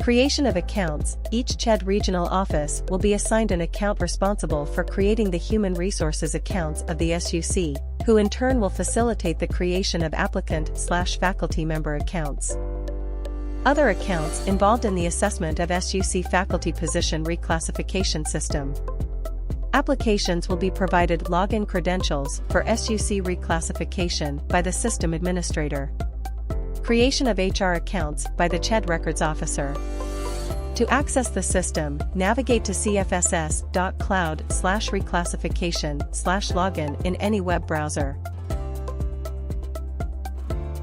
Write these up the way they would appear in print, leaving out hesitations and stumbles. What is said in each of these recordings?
Creation of accounts. Each CHED regional office will be assigned an account responsible for creating the human resources accounts of the SUC, who in turn will facilitate the creation of applicant/faculty member accounts. Other accounts involved in the assessment of SUC faculty position reclassification system. Applications will be provided login credentials for SUC reclassification by the system administrator. Creation of HR accounts by the CHED records officer. To access the system, navigate to cfss.cloud/reclassification/login in any web browser.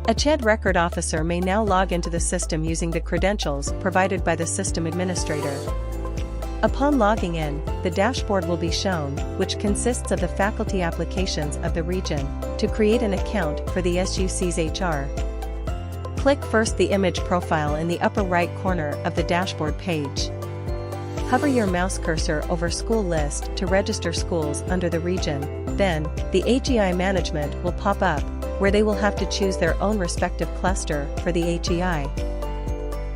A CHED record officer may now log into the system using the credentials provided by the system administrator. Upon logging in, the dashboard will be shown, which consists of the faculty applications of the region. To create an account for the SUC's HR, click first the image profile in the upper right corner of the dashboard page. Hover your mouse cursor over School List to register schools under the region. Then, the HEI management will pop up, where they will have to choose their own respective cluster for the HEI.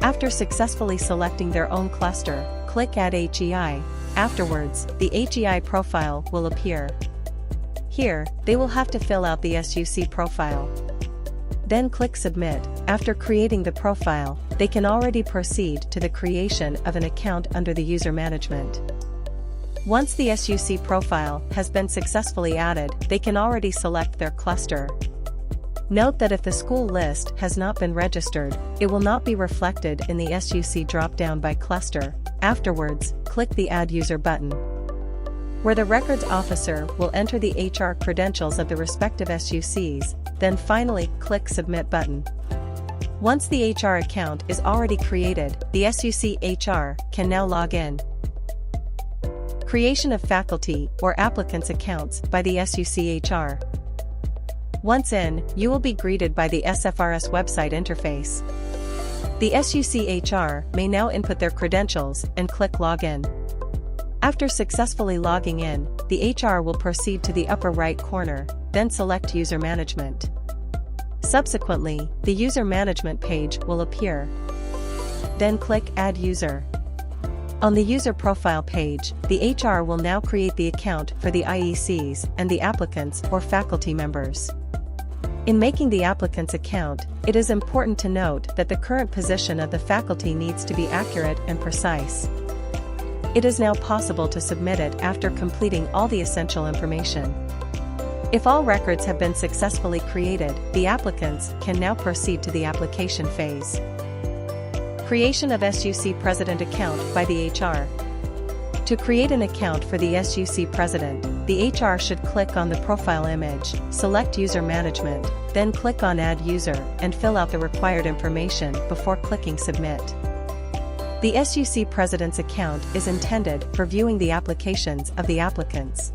After successfully selecting their own cluster, click Add HEI. Afterwards, the HEI profile will appear. Here, they will have to fill out the SUC profile. Then click Submit. After creating the profile, they can already proceed to the creation of an account under the user management. Once the SUC profile has been successfully added, they can already select their cluster. Note that if the school list has not been registered, it will not be reflected in the SUC drop-down by cluster. Afterwards, click the Add User button, where the records officer will enter the HR credentials of the respective SUCs, then finally click Submit button. Once the HR account is already created, the SUC HR can now log in. Creation of faculty or applicants accounts by the SUC HR. Once in, you will be greeted by the SFPRS website interface. The SUC HR may now input their credentials and click Login. After successfully logging in, the HR will proceed to the upper right corner, then select User Management. Subsequently, the User Management page will appear. Then click Add User. On the User Profile page, the HR will now create the account for the IECs and the applicants or faculty members. In making the applicant's account, it is important to note that the current position of the faculty needs to be accurate and precise. It is now possible to submit it after completing all the essential information. If all records have been successfully created, the applicants can now proceed to the application phase. Creation of SUC President account by the HR. To create an account for the SUC President, the HR should click on the profile image, select User Management, then click on Add User and fill out the required information before clicking Submit. The SUC President's account is intended for viewing the applications of the applicants.